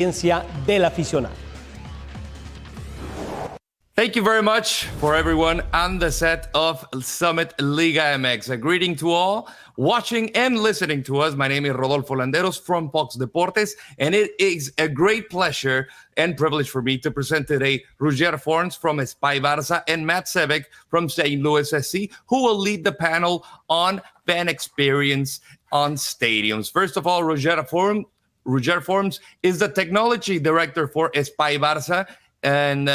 experiencia del aficionado. Thank you very much for everyone on the set of Summit Liga MX. A greeting to all watching and listening to us. My name is Rodolfo Landeros from Fox Deportes, and it is a great pleasure and privilege for me to present today Roger Forns from Espai Barça and Matt Sebek from St. Louis SC, who will lead the panel on fan experience on stadiums. First of all, Roger Forns is the technology director for Espai Barça, and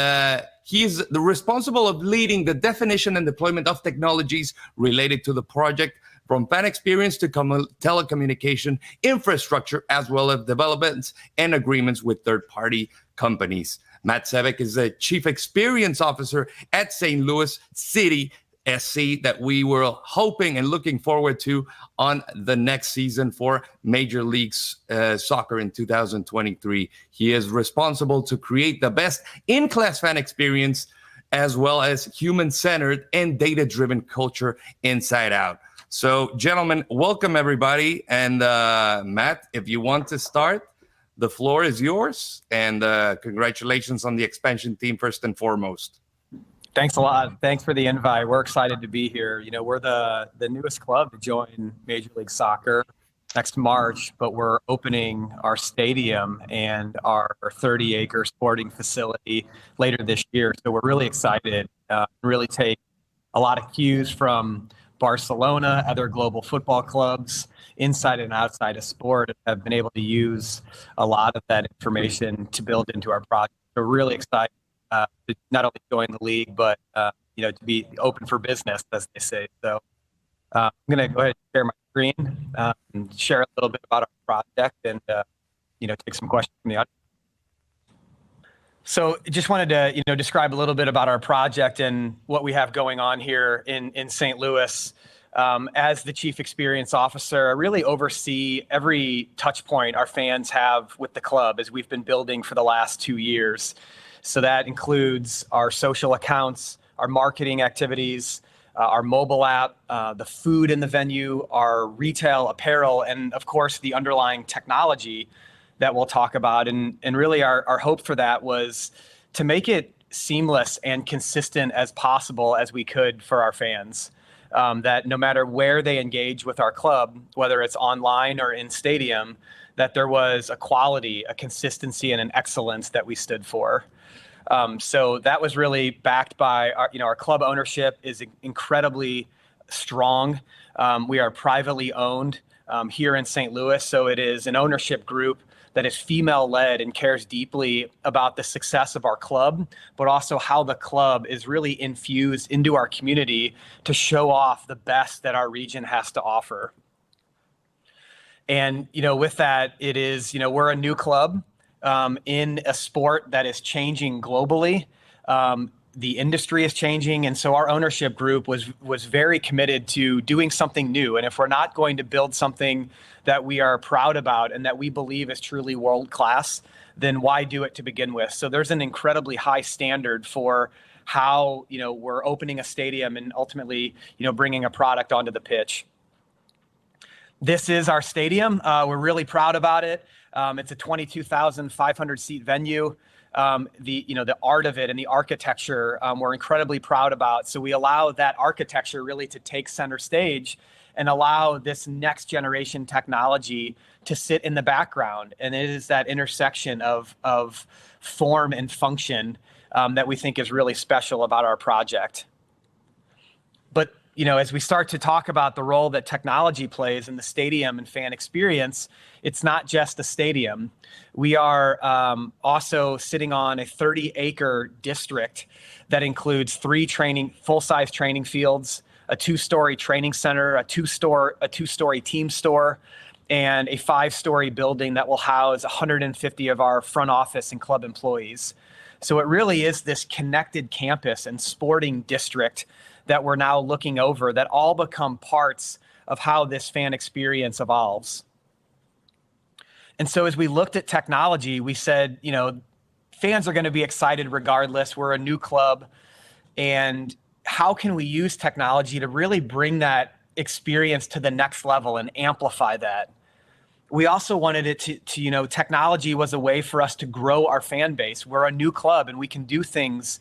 he's the responsible of leading the definition and deployment of technologies related to the project, from fan experience to telecommunication infrastructure, as well as developments and agreements with third-party companies. Matt Sebek is the Chief Experience Officer at St. Louis City SC that we were hoping and looking forward to on the next season for Major League Soccer in 2023. He is responsible to create the best in-class fan experience, as well as human-centered and data-driven culture inside out. So, gentlemen, welcome everybody. And Matt, if you want to start, the floor is yours. And congratulations on the expansion team, first and foremost. Thanks a lot. Thanks for the invite. We're excited to be here. You know, we're the newest club to join Major League Soccer next March, but we're opening our stadium and our 30-acre sporting facility later this year. So we're really excited, really take a lot of cues from Barcelona, other global football clubs inside and outside of sport have been able to use a lot of that information to build into our project. We're really excited to not only join the league, but to be open for business, as they say. So I'm going to go ahead and share my screen and share a little bit about our project and take some questions from the audience. So just wanted to describe a little bit about our project and what we have going on here in St. Louis. As the Chief Experience Officer, I really oversee every touch point our fans have with the club as we've been building for the last 2 years. So that includes our social accounts, our marketing activities, our mobile app, the food in the venue, our retail apparel, and of course the underlying technology that we'll talk about. And really our hope for that was to make it seamless and consistent as possible as we could for our fans. That no matter where they engage with our club, whether it's online or in stadium, that there was a quality, a consistency, and an excellence that we stood for. So that was really backed by our club ownership is incredibly strong. We are privately owned here in St. Louis. So it is an ownership group that is female-led and cares deeply about the success of our club, but also how the club is really infused into our community to show off the best that our region has to offer. And, with that, it is, we're a new club. In a sport that is changing globally. The industry is changing, and so our ownership group was very committed to doing something new. And if we're not going to build something that we are proud about and that we believe is truly world-class, then why do it to begin with? So there's an incredibly high standard for how we're opening a stadium and ultimately bringing a product onto the pitch. This is our stadium. We're really proud about it. It's a 22,500 seat venue. The art of it and the architecture we're incredibly proud about. So we allow that architecture really to take center stage and allow this next generation technology to sit in the background. And it is that intersection of form and function that we think is really special about our project. But as we start to talk about the role that technology plays in the stadium and fan experience, it's not just a stadium. We are also sitting on a 30-acre district that includes 3 full-size training fields, a 2-story training center, a two-story team store, and a 5-story building that will house 150 of our front office and club employees. So it really is this connected campus and sporting district that we're now looking over that all become parts of how this fan experience evolves. And so as we looked at technology, we said, fans are going to be excited regardless. We're a new club. And how can we use technology to really bring that experience to the next level and amplify that? we also wanted it to technology was a way for us to grow our fan base. We're a new club and we can do things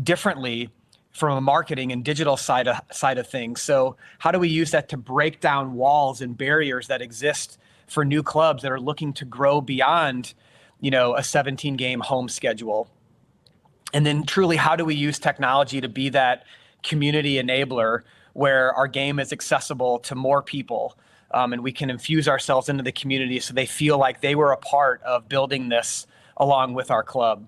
differently from a marketing and digital side of things. So how do we use that to break down walls and barriers that exist for new clubs that are looking to grow beyond, a 17 game home schedule? And then truly, how do we use technology to be that community enabler where our game is accessible to more people, and we can infuse ourselves into the community so they feel like they were a part of building this along with our club.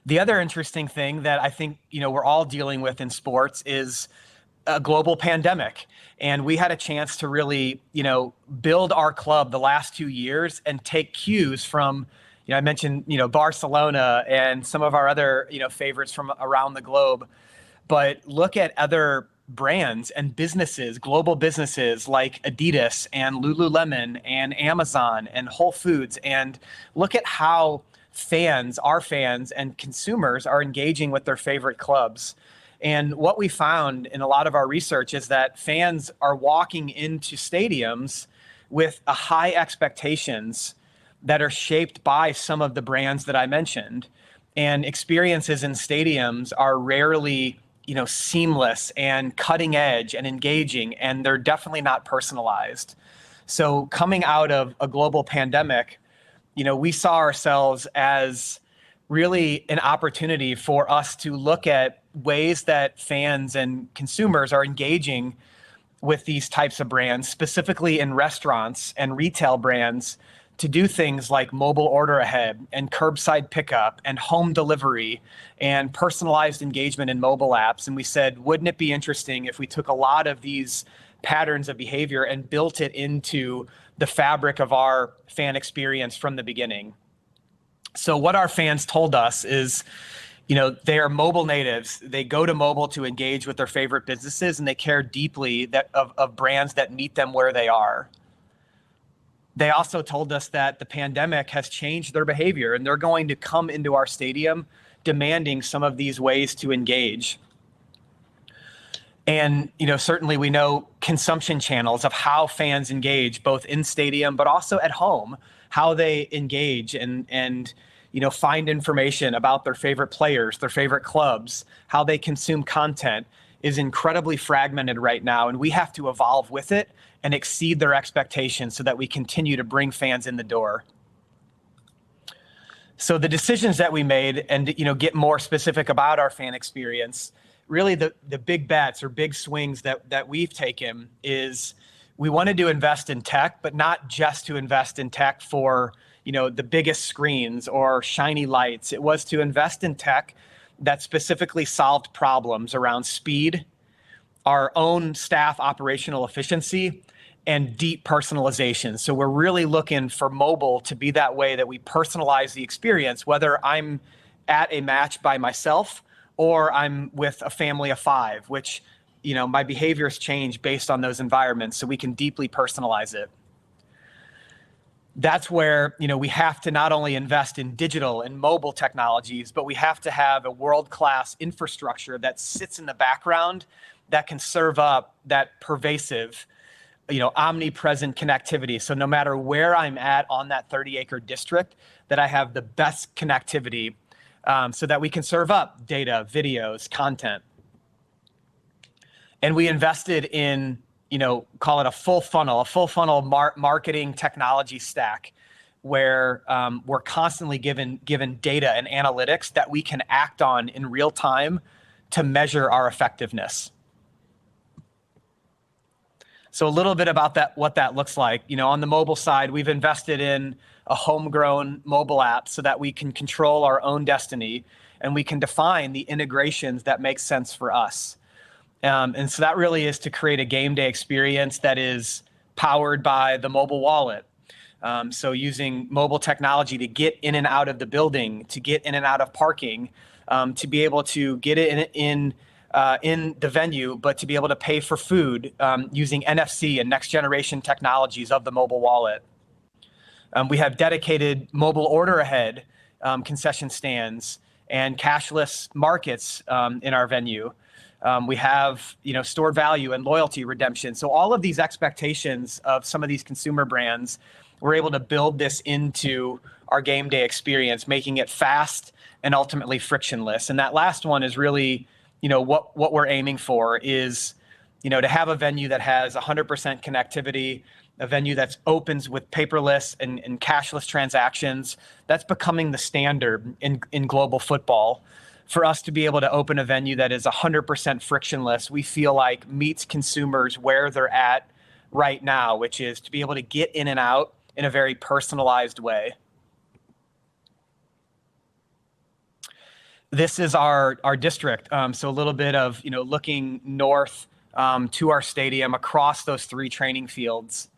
The other interesting thing that I think, we're all dealing with in sports is a global pandemic. And we had a chance to really, build our club the last 2 years and take cues from, I mentioned, Barcelona and some of our other, favorites from around the globe, but look at other brands and businesses, global businesses like Adidas and Lululemon and Amazon and Whole Foods, and look at how our fans and consumers are engaging with their favorite clubs. And what we found in a lot of our research is that fans are walking into stadiums with a high expectations that are shaped by some of the brands that I mentioned. And experiences in stadiums are rarely, seamless and cutting edge and engaging, and they're definitely not personalized. So coming out of a global pandemic, we saw ourselves as really an opportunity for us to look at ways that fans and consumers are engaging with these types of brands, specifically in restaurants and retail brands, to do things like mobile order ahead and curbside pickup and home delivery and personalized engagement in mobile apps. And we said, wouldn't it be interesting if we took a lot of these patterns of behavior and built it into the fabric of our fan experience from the beginning? So what our fans told us is, they are mobile natives. They go to mobile to engage with their favorite businesses, and they care deeply of brands that meet them where they are. They also told us that the pandemic has changed their behavior, and they're going to come into our stadium demanding some of these ways to engage. And, certainly we know consumption channels of how fans engage, both in stadium, but also at home, how they engage and find information about their favorite players, their favorite clubs, how they consume content is incredibly fragmented right now. And we have to evolve with it and exceed their expectations so that we continue to bring fans in the door. So the decisions that we made and, get more specific about our fan experience, really the big bets or big swings that we've taken is we wanted to invest in tech, but not just to invest in tech for, the biggest screens or shiny lights. It was to invest in tech that specifically solved problems around speed, our own staff operational efficiency, and deep personalization. So we're really looking for mobile to be that way that we personalize the experience, whether I'm at a match by myself or I'm with a family of 5, which, my behaviors change based on those environments, so we can deeply personalize it. That's where, we have to not only invest in digital and mobile technologies, but we have to have a world-class infrastructure that sits in the background that can serve up that pervasive, omnipresent connectivity. So no matter where I'm at on that 30-acre district, that I have the best connectivity so that we can serve up data, videos, content. And we invested in, call it a full funnel marketing technology stack where we're constantly given data and analytics that we can act on in real time to measure our effectiveness. So a little bit about what that looks like. On the mobile side, we've invested in a homegrown mobile app so that we can control our own destiny and we can define the integrations that make sense for us. And so that really is to create a game day experience that is powered by the mobile wallet. So using mobile technology to get in and out of the building, to get in and out of parking, to be able to get it in the venue, but to be able to pay for food using NFC and next generation technologies of the mobile wallet. We have dedicated mobile order ahead concession stands and cashless markets in our venue. We have, stored value and loyalty redemption. So all of these expectations of some of these consumer brands, we're able to build this into our game day experience, making it fast and ultimately frictionless. And that last one is really, what we're aiming for is, to have a venue that has 100% connectivity, a venue that opens with paperless and cashless transactions. That's becoming the standard in global football. For us to be able to open a venue that is 100% frictionless, we feel like meets consumers where they're at right now, which is to be able to get in and out in a very personalized way. This is our district. So a little bit of, looking north to our stadium across those 3 training fields.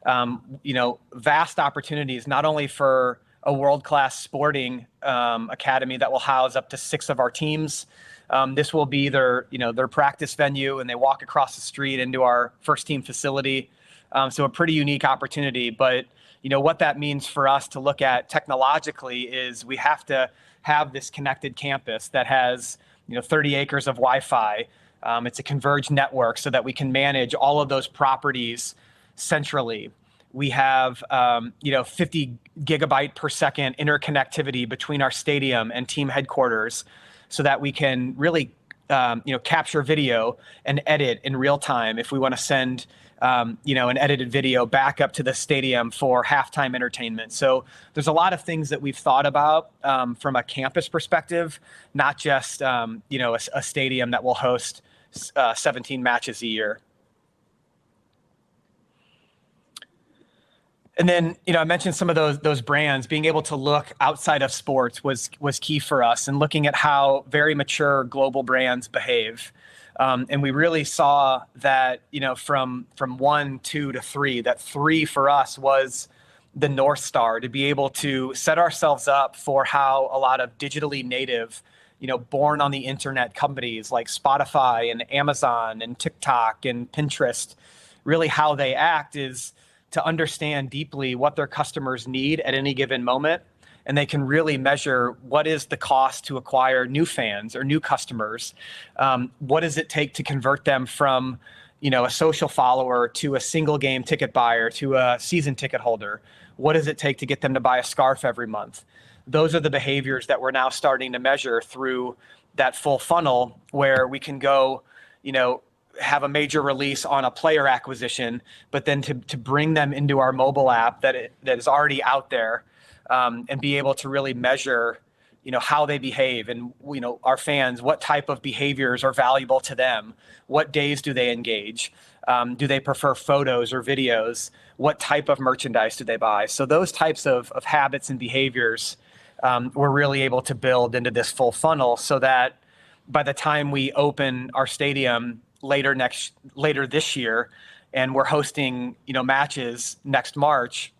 Vast opportunities, not only for a world-class sporting academy that will house up to 6 of our teams. This will be their practice venue, and they walk across the street into our first team facility. So a pretty unique opportunity. But what that means for us to look at technologically is we have to have this connected campus that has 30 acres of Wi-Fi. It's a converged network so that we can manage all of those properties centrally. We have 50 gigabyte per second interconnectivity between our stadium and team headquarters so that we can really capture video and edit in real time if we want to send an edited video back up to the stadium for halftime entertainment. So there's a lot of things that we've thought about from a campus perspective, not just a stadium that will host 17 matches a year. And then, I mentioned some of those brands. Being able to look outside of sports was key for us, and looking at how very mature global brands behave. And we really saw that, from 1, 2 to 3, that 3 for us was the North Star, to be able to set ourselves up for how a lot of digitally native, born on the internet companies like Spotify and Amazon and TikTok and Pinterest, really how they act is to understand deeply what their customers need at any given moment. And they can really measure what is the cost to acquire new fans or new customers. What does it take to convert them from, a social follower to a single game ticket buyer to a season ticket holder? What does it take to get them to buy a scarf every month? Those are the behaviors that we're now starting to measure through that full funnel, where we can go, have a major release on a player acquisition, but then to bring them into our mobile app that is already out there, and be able to really measure, how they behave, and our fans, what type of behaviors are valuable to them, what days do they engage, do they prefer photos or videos, what type of merchandise do they buy? So those types of habits and behaviors, we're really able to build into this full funnel, so that by the time we open our stadium later this year, and we're hosting matches next March,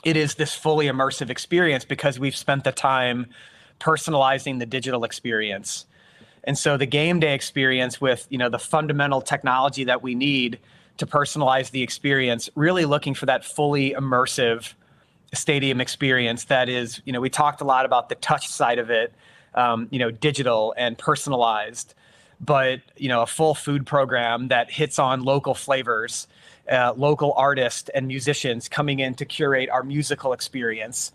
it is this fully immersive experience because we've spent the time personalizing the digital experience. And so the game day experience with the fundamental technology that we need to personalize the experience, really looking for that fully immersive stadium experience that is, we talked a lot about the touch side of it, digital and personalized, but a full food program that hits on local flavors, local artists and musicians coming in to curate our musical experience.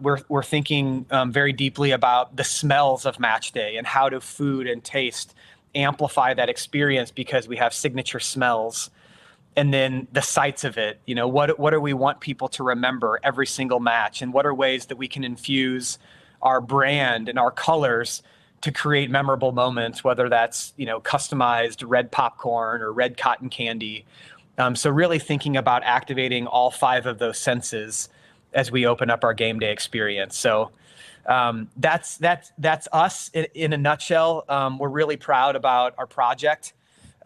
We're thinking very deeply about the smells of match day and how do food and taste amplify that experience because we have signature smells. And then the sights of it, what do we want people to remember every single match, and what are ways that we can infuse our brand and our colors to create memorable moments, whether that's, customized red popcorn or red cotton candy. So really thinking about activating all 5 of those senses as we open up our game day experience. So that's us in a nutshell. We're really proud about our project,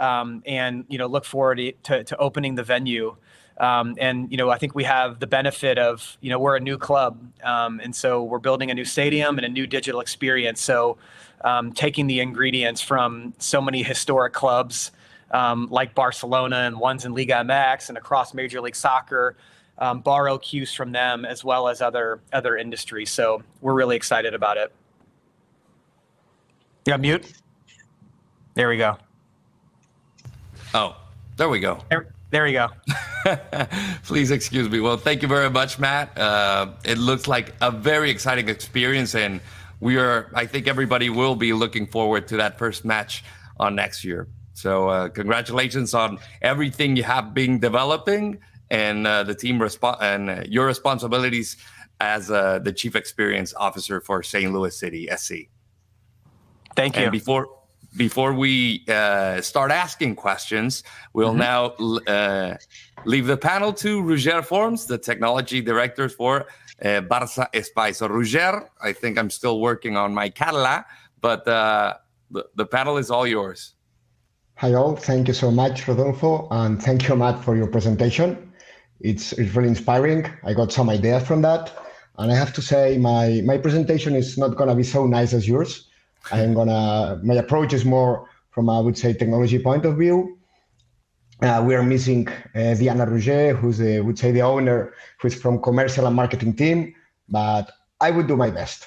and look forward to opening the venue. And I think we have the benefit of we're a new club, and so we're building a new stadium and a new digital experience. So taking the ingredients from so many historic clubs like Barcelona and ones in Liga MX and across Major League Soccer, borrow cues from them as well as other industries. So we're really excited about it. Yeah, mute. There we go. Oh, there we go. There you go. Please excuse me. Well, thank you very much, Matt. It looks like a very exciting experience, and I think everybody will be looking forward to that first match on next year. So congratulations on everything you have been developing and the team and your responsibilities as the Chief Experience Officer for St. Louis City SC. Thank you. And before we start asking questions, we'll now leave the panel to Roger Forns, the technology director for Barça Espai. So Roger, I think I'm still working on my Catalan, but the panel is all yours. Hi all, thank you so much, Rodolfo, and thank you, Matt, for your presentation. It's really inspiring. I got some ideas from that, and I have to say my presentation is not gonna be so nice as yours. My approach is more from, I would say, technology point of view. We are missing Diana Roger, who's the owner, who's from commercial and marketing team, but I would do my best.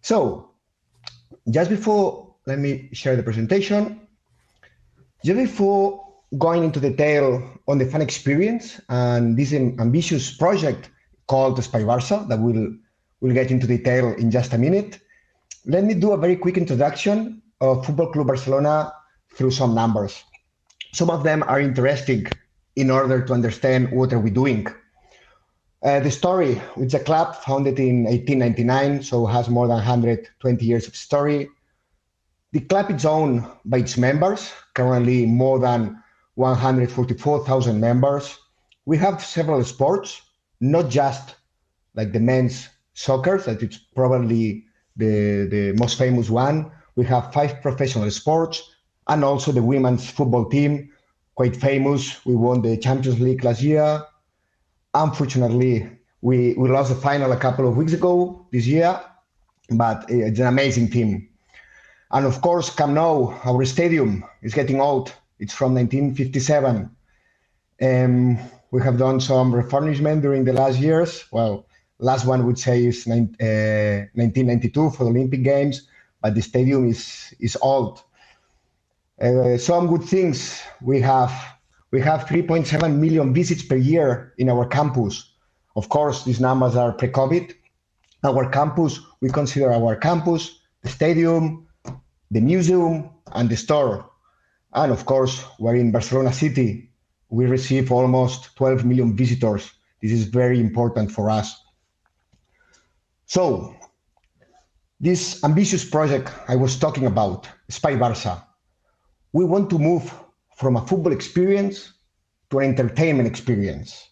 So just before, let me share the presentation. Just before going into detail on the fan experience and this ambitious project called Espai Barça that we'll get into detail in just a minute, let me do a very quick introduction of Football Club Barcelona through some numbers. Some of them are interesting in order to understand what are we doing. The story, it's a club founded in 1899, so has more than 120 years of story. The club is owned by its members, currently more than 144,000 members. We have several sports, not just like the men's soccer, that it's probably the most famous one. We have 5 professional sports and also the women's football team, quite famous. We won the Champions League last year. Unfortunately, we lost the final a couple of weeks ago this year, but it's an amazing team. And of course, Camp Nou, our stadium, is getting old. It's from 1957. We have done some refurbishment during the last years. Well, last one would say is 1992 for the Olympic Games, but the stadium is old. Some good things we have 3.7 million visits per year in our campus. Of course, these numbers are pre-COVID. Our campus, we consider our campus, the stadium, the museum, and the store. And of course, we're in Barcelona City. We receive almost 12 million visitors. This is very important for us. So, this ambitious project I was talking about, Espai Barça, we want to move from a football experience to an entertainment experience.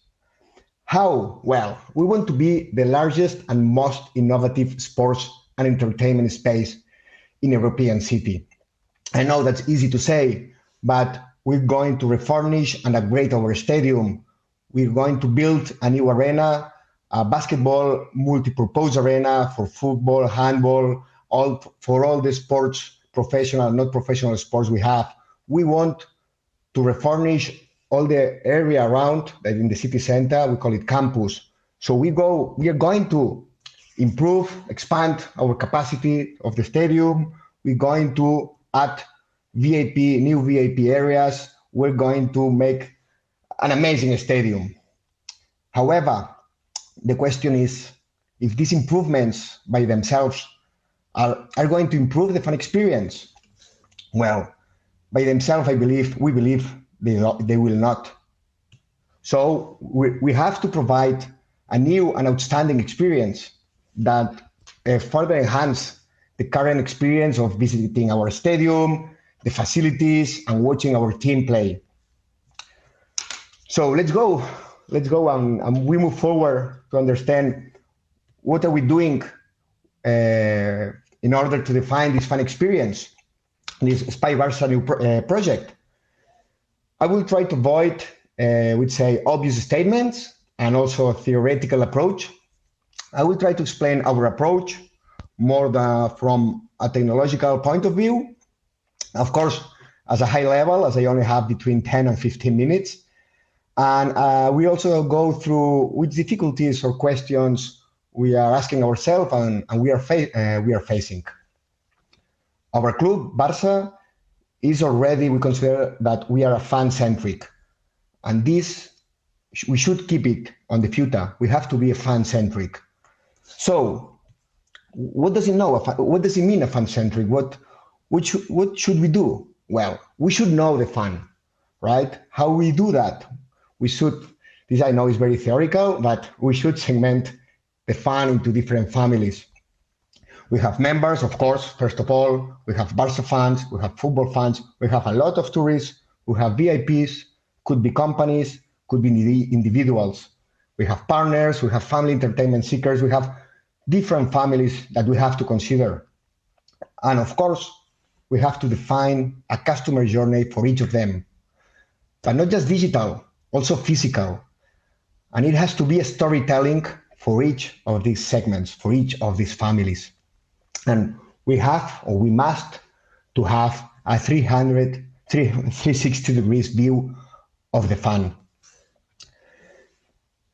How? Well, we want to be the largest and most innovative sports and entertainment space in a European city. I know that's easy to say, but we're going to refurnish and upgrade our stadium. We're going to build a new arena, a basketball multi-purpose arena for football, handball, for all the sports, professional, not professional sports we have. We want to refurnish all the area around that in the city center, we call it campus. So we are going to improve, expand our capacity of the stadium. We're going to add new VIP areas. We're going to make an amazing stadium. However, the question is if these improvements by themselves are going to improve the fan experience. Well, by themselves, we believe they will not. So we have to provide a new and outstanding experience that further enhance the current experience of visiting our stadium, the facilities, and watching our team play. So let's go and we move forward to understand what are we doing in order to define this fan experience, this Espai Barça new project. I will try to avoid, we'd say, obvious statements and also a theoretical approach. I will try to explain our approach more from a technological point of view. Of course, as a high level, as I only have between 10 and 15 minutes. And we also go through which difficulties or questions we are asking ourselves and we are facing. Our club, Barça, is already, we consider that we are a fan-centric. And this, we should keep it on the future. We have to be a fan-centric. So what does it know? What does it mean, a fan-centric? What should we do? Well, we should know the fan, right? How we do that? We should, this I know is very theoretical, but we should segment the fan into different families. We have members, of course, first of all. We have Barca fans, we have football fans, we have a lot of tourists, we have VIPs, could be companies, could be individuals. We have partners, we have family entertainment seekers, we have different families that we have to consider. And of course, we have to define a customer journey for each of them, but not just digital, also physical. And it has to be a storytelling for each of these segments, for each of these families. And we have, or we must, to have a 360 degrees view of the fan.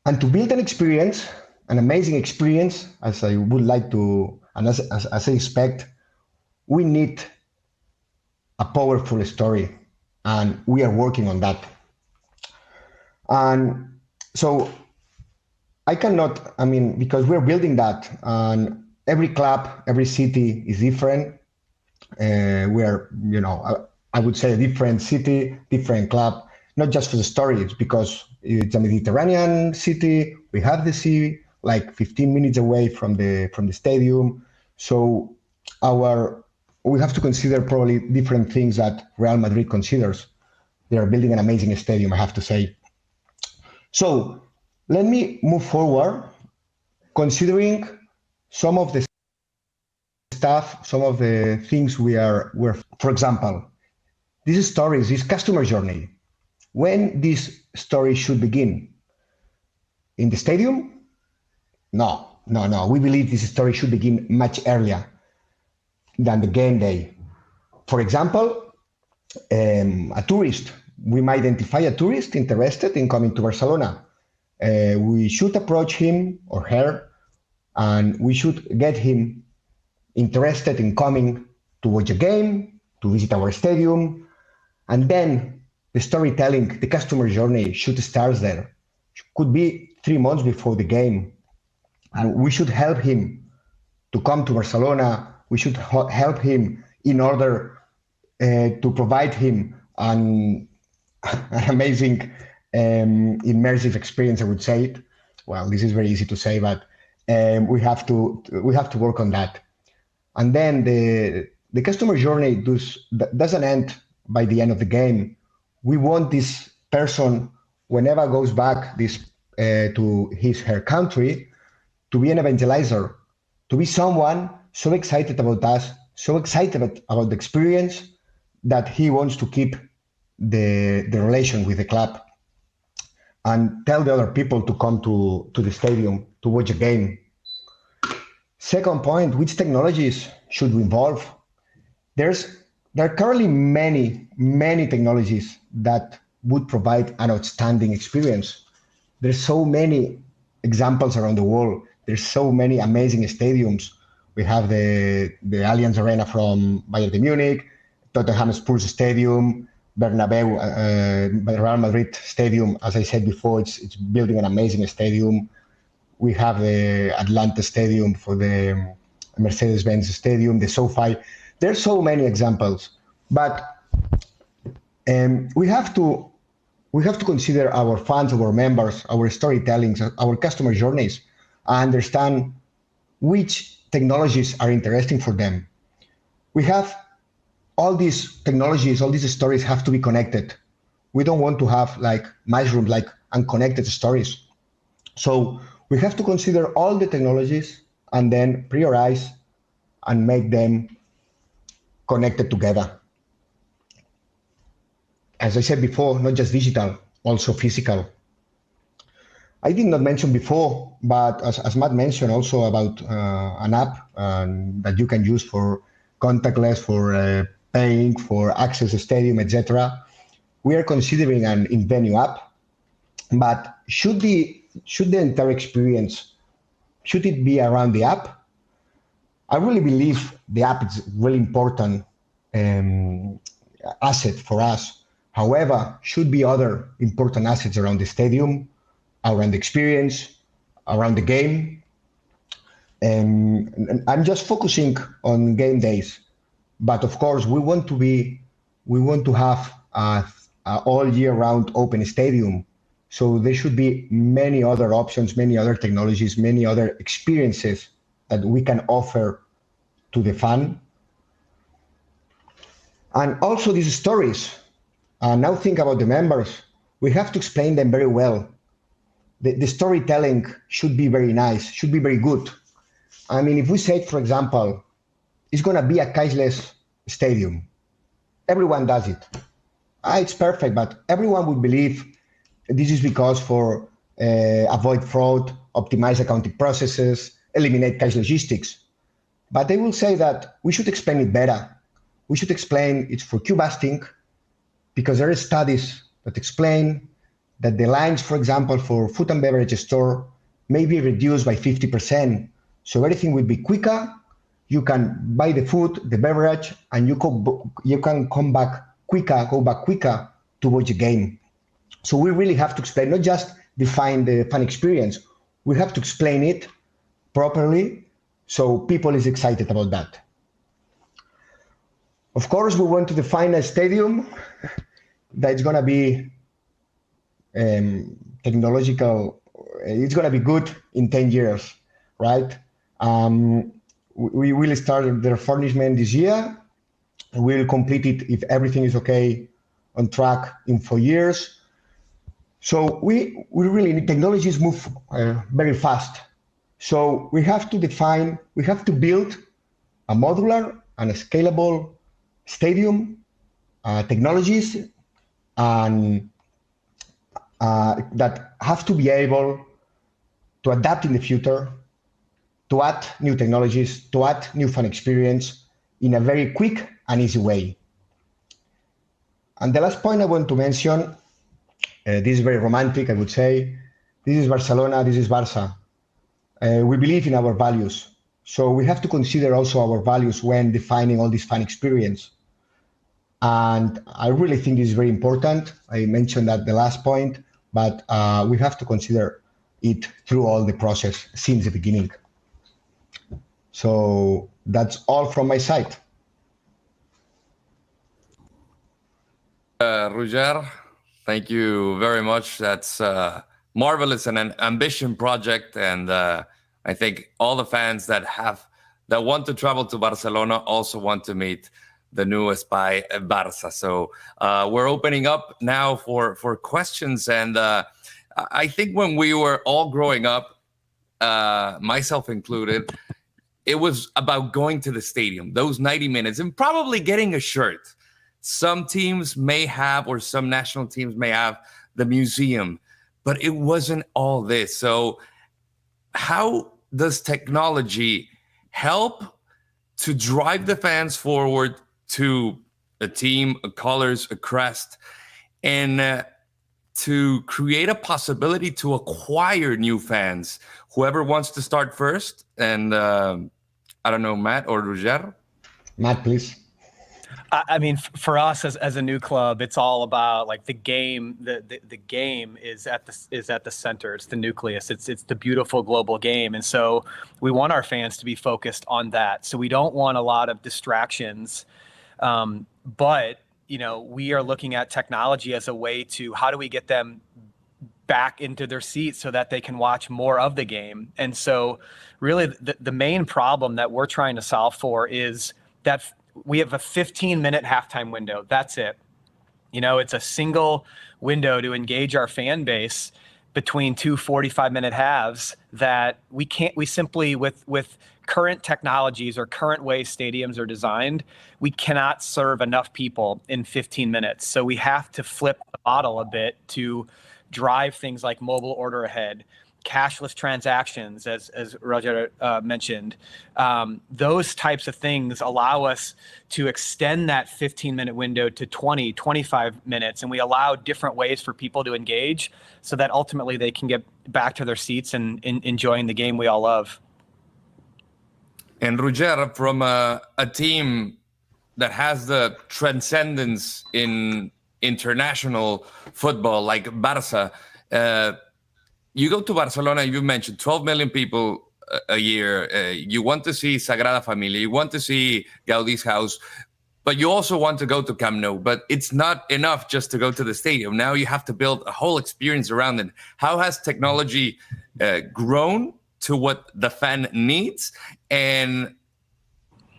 And to build an experience, an amazing experience, as I would like to, and as I expect, we need a powerful story, and we are working on that. And so I cannot, because we're building that, and every club, every city is different. We are, I would say a different city, different club, not just for the story, it's because it's a Mediterranean city. We have the sea like 15 minutes away from the stadium. So we have to consider probably different things that Real Madrid considers. They are building an amazing stadium, I have to say. So let me move forward, considering some of the stuff, some of the things we're, for example, these stories, this customer journey, when this story should begin? In the stadium? No. We believe this story should begin much earlier than the game day. For example, a tourist. We might identify a tourist interested in coming to Barcelona. We should approach him or her, and we should get him interested in coming to watch a game, to visit our stadium, and then the storytelling, the customer journey should start there. Could be 3 months before the game, and we should help him to come to Barcelona. We should help him in order to provide him an amazing immersive experience, I would say it. Well, this is very easy to say, but we have to work on that. And then the customer journey doesn't end by the end of the game. We want this person, whenever goes back to her country, to be an evangelizer, to be someone so excited about us, so excited about the experience, that he wants to keep the relation with the club and tell the other people to come to the stadium to watch a game. Second point, which technologies should we involve? There are currently many technologies that would provide an outstanding experience. There's so many examples around the world. There's so many amazing stadiums. We have the Allianz Arena from Bayern Munich, Tottenham Spurs Stadium, Bernabeu, Real Madrid Stadium. As I said before, it's building an amazing stadium. We have the Atlanta Stadium for the Mercedes-Benz Stadium, the SoFi. There's so many examples, but we have to consider our fans, our members, our storytellings, our customer journeys, and understand which technologies are interesting for them. We have all these technologies, all these stories have to be connected. We don't want to have like mushrooms, like unconnected stories. So we have to consider all the technologies and then prioritize and make them connected together. As I said before, not just digital, also physical. I did not mention before, but as Matt mentioned also about an app that you can use for contactless, for paying, for access to stadium, etc. We are considering an in-venue app, but should the entire experience, should it be around the app? I really believe the app is really important. asset for us. However, should be other important assets around the stadium, around the experience, around the game. And I'm just focusing on game days, but of course we want to have a all year round open stadium. So there should be many other options, many other technologies, many other experiences that we can offer to the fan. And also these stories. Now think about the members. We have to explain them very well. The storytelling should be very nice, should be very good. I mean, if we say, for example, it's going to be a cashless stadium, everyone does it. It's perfect, but everyone would believe this is because for avoid fraud, optimize accounting processes, eliminate cash logistics. But they will say that we should explain it better. We should explain it's for queue busting, because there are studies that explain that the lines, for example, for food and beverage store may be reduced by 50%. So everything will be quicker. You can buy the food, the beverage, and you can go back quicker to watch the game. So we really have to explain, not just define the fan experience. We have to explain it properly so people is excited about that. Of course, we want to define a stadium that's going to be technological. It's going to be good in 10 years, right? We will start the refurbishment this year. We'll complete it if everything is okay on track in 4 years. So we really need technologies move very fast. So we have to build a modular and a scalable stadium, technologies, and that have to be able to adapt in the future, to add new technologies, to add new fan experience in a very quick and easy way. And the last point I want to mention, this is very romantic, I would say. This is Barcelona, this is Barça. We believe in our values. So we have to consider also our values when defining all this fan experience. And I really think this is very important. I mentioned that the last point, but we have to consider it through all the process since the beginning. So that's all from my side. Roger, thank you very much. That's marvelous and an ambition project. And I think all the fans that want to travel to Barcelona also want to meet the newest by Barça. So we're opening up now for questions. And I think when we were all growing up, myself included, it was about going to the stadium, those 90 minutes, and probably getting a shirt. Some teams may have, or some national teams may have, the museum, but it wasn't all this. So how does technology help to drive the fans forward to a team, a colors, a crest, and to create a possibility to acquire new fans? Whoever wants to start first, and I don't know, Matt or Roger? Matt, please. I mean, for us as a new club, it's all about like the game. The game is at the center. It's the nucleus. It's the beautiful global game, and so we want our fans to be focused on that. So we don't want a lot of distractions, but we are looking at technology as a way to how do we get them back into their seats so that they can watch more of the game. And so really the main problem that we're trying to solve for is that we have a 15-minute halftime window. That's it. It's a single window to engage our fan base between two 45-minute halves that we simply, with current technologies or current ways stadiums are designed, we cannot serve enough people in 15 minutes. So we have to flip the model a bit to drive things like mobile order ahead, cashless transactions, as Roger mentioned. Those types of things allow us to extend that 15-minute window to 20, 25 minutes, and we allow different ways for people to engage so that ultimately they can get back to their seats and enjoying the game we all love. And Roger, from a team that has the transcendence in international football, like Barca. You go to Barcelona, you mentioned 12 million people a year. You want to see Sagrada Familia, you want to see Gaudi's house, but you also want to go to Camp Nou. But it's not enough just to go to the stadium. Now you have to build a whole experience around it. How has technology grown to what the fan needs and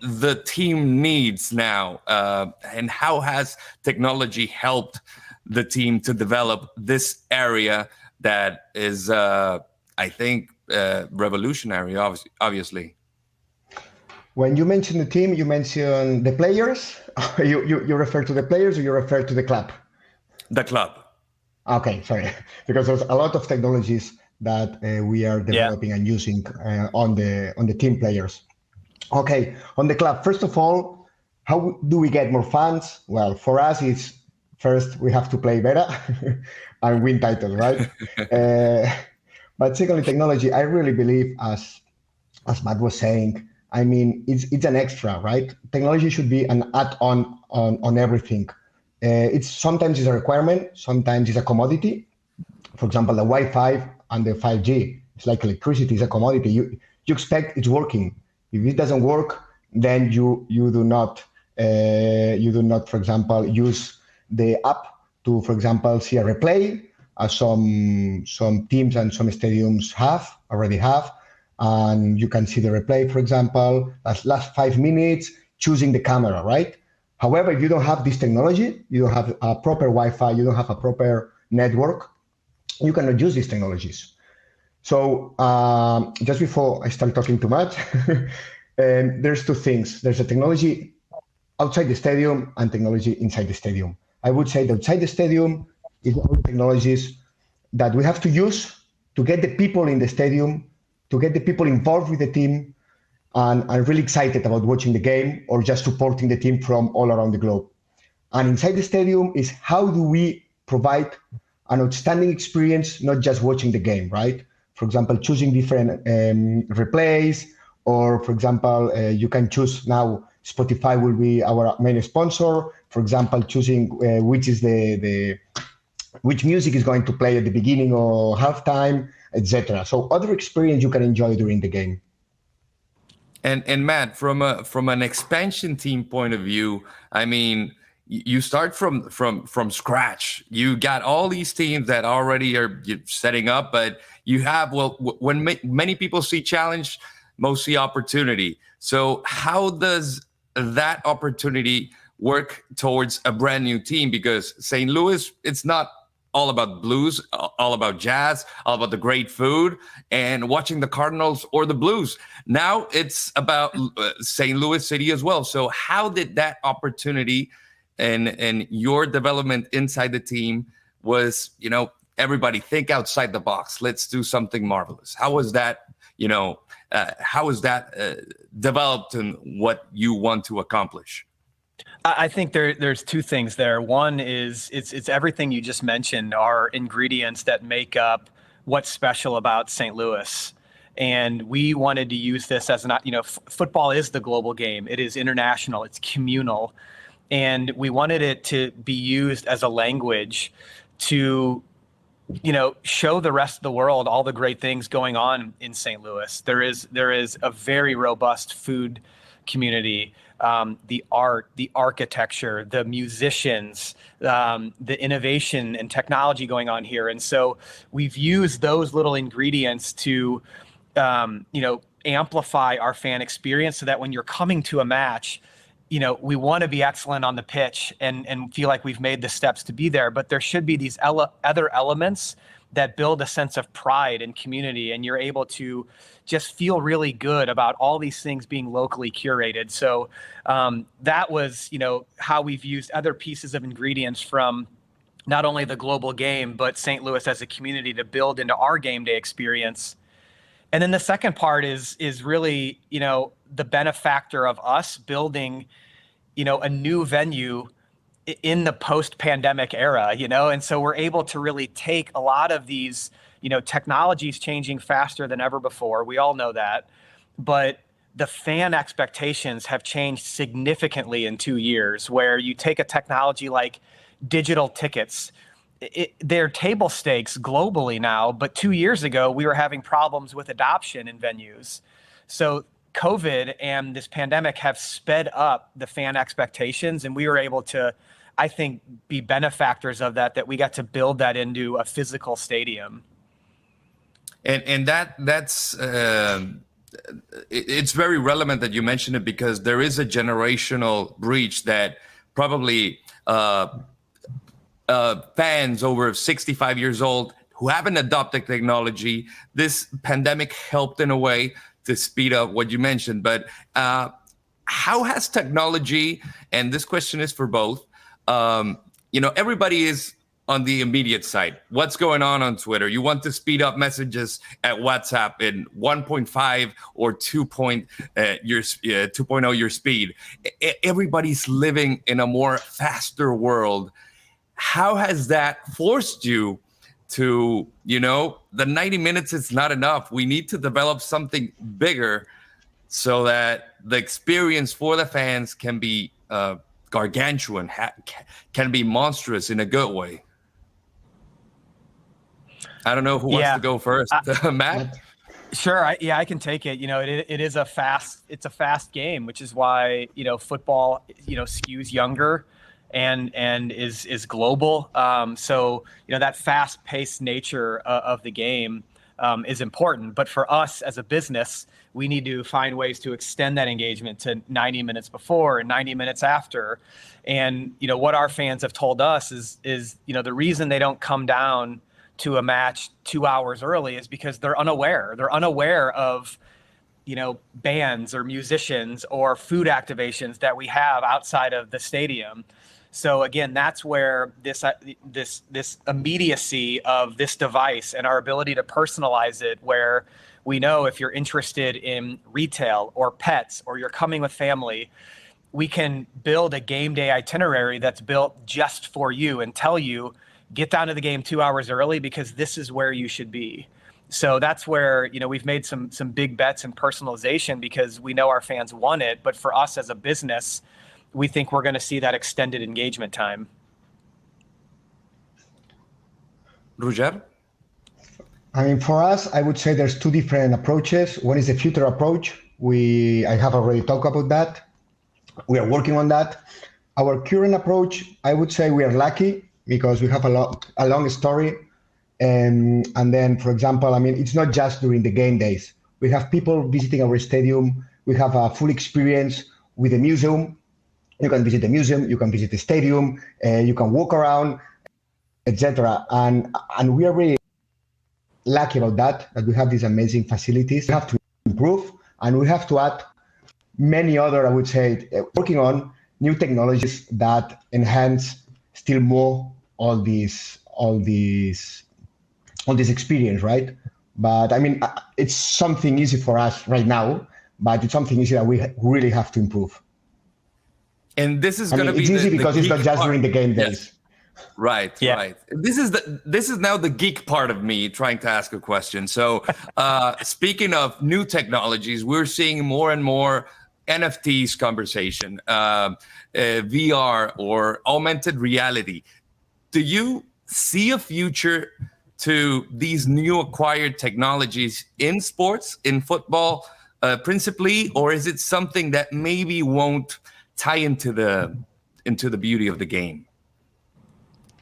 the team needs now? And how has technology helped the team to develop this area that is, I think, revolutionary, obviously? When you mention the team, you mention the players. You refer to the players, or you refer to the club? The club. Okay, sorry, because there's a lot of technologies that we are developing and using on the team players. Okay, on the club, first of all, how do we get more fans? Well, for us, it's first we have to play better and win titles, right? But secondly, technology, I really believe, as Matt was saying, I mean, it's an extra, right? Technology should be an add-on on everything. It's sometimes it's a requirement, sometimes it's a commodity. For example, the Wi-Fi and the 5G, it's like electricity, is a commodity. You expect it's working. If it doesn't work, then you do not, for example, use the app to, for example, see a replay, as some teams and some stadiums already have. And you can see the replay, for example, last 5 minutes, choosing the camera, right? However, if you don't have this technology, you don't have a proper Wi-Fi, you don't have a proper network, you cannot use these technologies. So just before I start talking too much, there's two things. There's a technology outside the stadium and technology inside the stadium. I would say that outside the stadium is all the technologies that we have to use to get the people in the stadium, to get the people involved with the team, and are really excited about watching the game or just supporting the team from all around the globe. And inside the stadium is how do we provide an outstanding experience, not just watching the game, right? For example, choosing different replays, or for example, you can choose now Spotify will be our main sponsor. For example, choosing which music is going to play at the beginning or halftime, etc. So other experience you can enjoy during the game. And Matt, from an expansion team point of view, I mean, you start from scratch. You got all these teams that already are setting up, but you have, when many people see challenge, most see opportunity. So how does that opportunity work towards a brand new team? Because St. Louis, it's not all about blues, all about jazz, all about the great food and watching the Cardinals or the Blues. Now it's about St. Louis City as well. So how did that opportunity and your development inside the team was, everybody think outside the box. Let's do something marvelous. How was that, developed and what you want to accomplish? I think there's two things there. One is it's everything you just mentioned are ingredients that make up what's special about St. Louis. And we wanted to use this as football is the global game. It is international. It's communal. And we wanted it to be used as a language to, show the rest of the world all the great things going on in St. Louis. There is a very robust food community. The art, the architecture, the musicians, the innovation and technology going on here. And so we've used those little ingredients to, amplify our fan experience so that when you're coming to a match, we want to be excellent on the pitch and feel like we've made the steps to be there. But there should be these other elements that build a sense of pride and community, and you're able to just feel really good about all these things being locally curated. So that was, how we've used other pieces of ingredients from not only the global game, but St. Louis as a community to build into our game day experience. And then the second part is really, the benefactor of us building, a new venue in the post-pandemic era, and so we're able to really take a lot of these, technologies changing faster than ever before. We all know that, but the fan expectations have changed significantly in 2 years, where you take a technology like digital tickets. They're table stakes globally now, but 2 years ago, we were having problems with adoption in venues. So COVID and this pandemic have sped up the fan expectations, and we were able to, I think, be benefactors of that we got to build that into a physical stadium. And that's it's very relevant that you mention it, because there is a generational breach that probably fans over 65 years old who haven't adopted technology, this pandemic helped in a way to speed up what you mentioned. But how has technology, and this question is for both, everybody is on the immediate side. What's going on Twitter? You want to speed up messages at WhatsApp in 1.5 or 2.0 your speed. Everybody's living in a more faster world. How has that forced you to, the 90 minutes is not enough. We need to develop something bigger so that the experience for the fans can be gargantuan, can be monstrous in a good way? I don't know who wants to go first. Matt? Sure. I can take it. It is a fast game, which is why, football, skews younger and is global. So, that fast paced nature of the game is important. But for us as a business, we need to find ways to extend that engagement to 90 minutes before and 90 minutes after. And, what our fans have told us is, the reason they don't come down to a match 2 hours early is because they're unaware. They're unaware of, bands or musicians or food activations that we have outside of the stadium. So again, that's where this immediacy of this device and our ability to personalize it, where we know if you're interested in retail or pets or you're coming with family, we can build a game day itinerary that's built just for you and tell you, get down to the game 2 hours early because this is where you should be. So that's where, we've made some big bets in personalization because we know our fans want it. But for us as a business, we think we're going to see that extended engagement time. Roger? For us, I would say there's two different approaches. One is the future approach. I have already talked about that. We are working on that. Our current approach, I would say we are lucky because we have a long story. And then, for example, it's not just during the game days. We have people visiting our stadium. We have a full experience with the museum. You can visit the museum, you can visit the stadium, you can walk around, etc. And we are really lucky about that we have these amazing facilities. We have to improve, and we have to add many other, I would say, working on new technologies that enhance still more all this experience, right? But it's something easy for us right now, but it's something easy that we really have to improve. And this is going to be it's easy because it's not just during the game days. Yes. Right. This is now the geek part of me trying to ask a question. So speaking of new technologies, we're seeing more and more NFTs conversation, VR or augmented reality. Do you see a future to these new acquired technologies in sports, in football, principally, or is it something that maybe won't tie into the beauty of the game?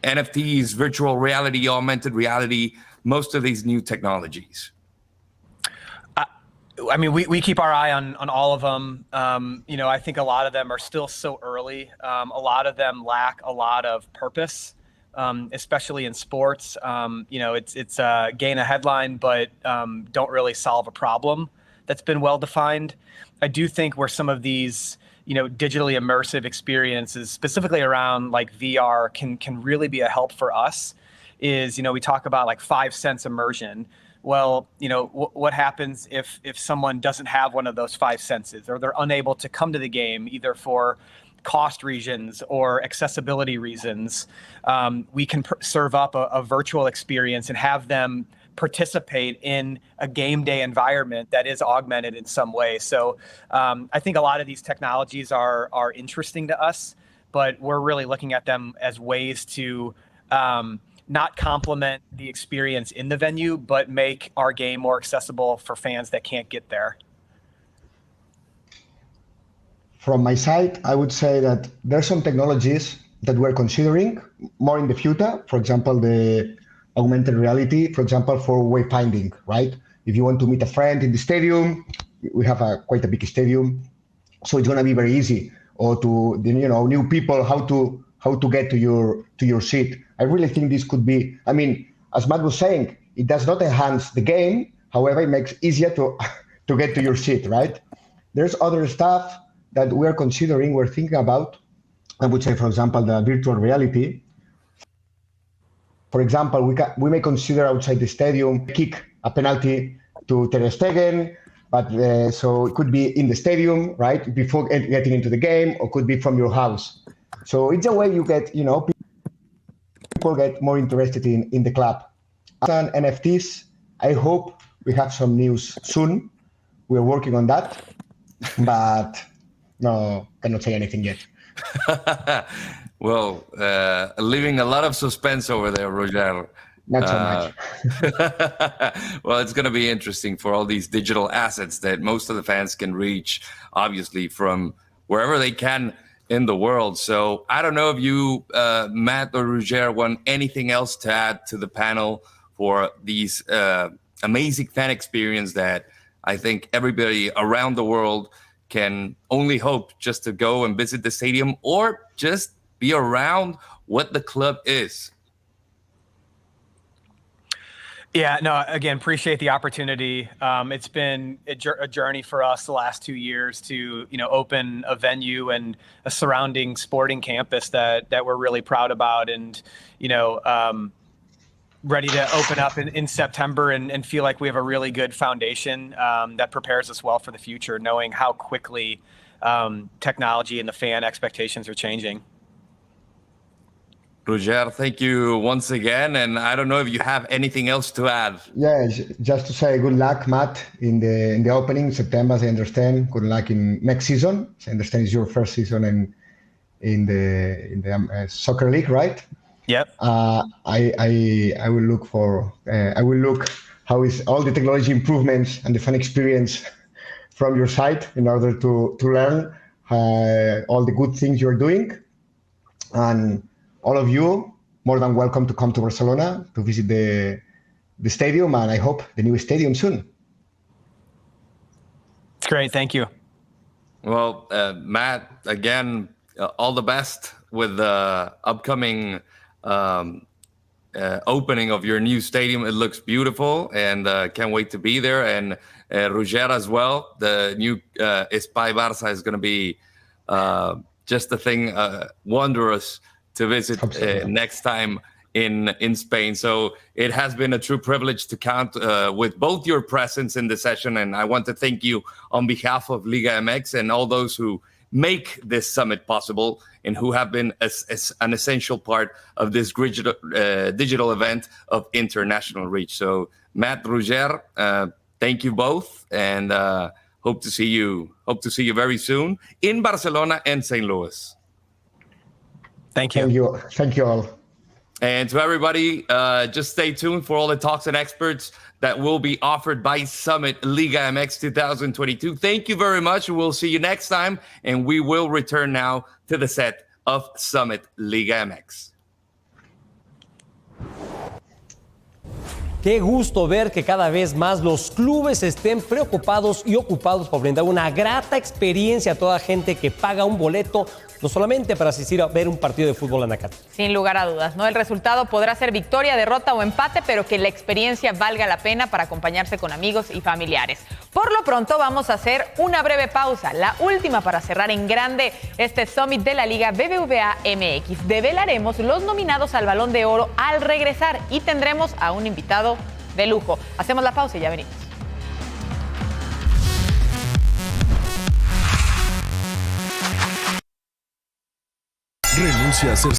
NFTs, virtual reality, augmented reality, most of these new technologies. We keep our eye on all of them. I think a lot of them are still so early. A lot of them lack a lot of purpose, especially in sports. It's gain a headline, but don't really solve a problem that's been well defined. I do think where some of these digitally immersive experiences, specifically around like VR, can really be a help for us is, we talk about like 5 sense immersion. Well, what happens if someone doesn't have one of those 5 senses, or they're unable to come to the game either for cost reasons or accessibility reasons? We can serve up a virtual experience and have them participate in a game day environment that is augmented in some way. So I think a lot of these technologies are interesting to us, but we're really looking at them as ways to not complement the experience in the venue, but make our game more accessible for fans that can't get there. From my side, I would say that there's some technologies that we're considering more in the future. For example, the augmented reality, for example, for wayfinding, right? If you want to meet a friend in the stadium, we have quite a big stadium, so it's going to be very easy. Or to, new people, how to get to your seat. I really think this could be, I mean, as Matt was saying, it does not enhance the game. However, it makes it easier to get to your seat, right? There's other stuff that we're considering, we're thinking about. I would say, for example, the virtual reality. For example, we may consider outside the stadium, kick a penalty to Ter Stegen, but so it could be in the stadium, right, before getting into the game, or could be from your house. So it's a way you get, people get more interested in the club. And NFTs, I hope we have some news soon. We're working on that, but no, cannot say anything yet. Well, leaving a lot of suspense over there, Roger. Not so much. Well, it's going to be interesting for all these digital assets that most of the fans can reach, obviously, from wherever they can in the world. So I don't know if you, Matt or Roger, want anything else to add to the panel for these amazing fan experience that I think everybody around the world can only hope just to go and visit the stadium or just be around what the club is. Yeah, no, again, appreciate the opportunity. It's been a journey for us the last 2 years to, open a venue and a surrounding sporting campus that we're really proud about, and, ready to open up in September and feel like we have a really good foundation that prepares us well for the future, knowing how quickly technology and the fan expectations are changing. Roger, thank you once again, and I don't know if you have anything else to add. Yeah, just to say good luck, Matt, in the opening September. As I understand, good luck in next season. I understand it's your first season in the soccer league, right? Yep. I will look for how is all the technology improvements and the fan experience from your side in order to learn all the good things you're doing. And all of you, more than welcome to come to Barcelona to visit the stadium, and I hope the new stadium soon. It's great. Thank you. Well, Matt, again, all the best with the upcoming opening of your new stadium. It looks beautiful, and can't wait to be there. And Roger as well. The new Espai Barça is going to be just a thing wondrous to visit next time in Spain. So it has been a true privilege to count with both your presence in the session, and I want to thank you on behalf of Liga MX and all those who make this summit possible and who have been as an essential part of this digital event of international reach. So Matt, Roger, thank you both, and hope to see you very soon in Barcelona and St. Louis. Thank you. Thank you all. And to everybody, just stay tuned for all the talks and experts that will be offered by Summit Liga MX 2022. Thank you very much. We'll see you next time. And we will return now to the set of Summit Liga MX. Qué gusto ver que cada vez más los clubes estén preocupados y ocupados por brindar una grata experiencia a toda gente que paga un boleto, no solamente para asistir a ver un partido de fútbol en Acate. Sin lugar a dudas, ¿no? El resultado podrá ser victoria, derrota o empate, pero que la experiencia valga la pena para acompañarse con amigos y familiares. Por lo pronto vamos a hacer una breve pausa, la última para cerrar en grande este Summit de la Liga BBVA MX. Develaremos los nominados al Balón de Oro al regresar y tendremos a un invitado de lujo. Hacemos la pausa y ya venimos. Renuncia a ser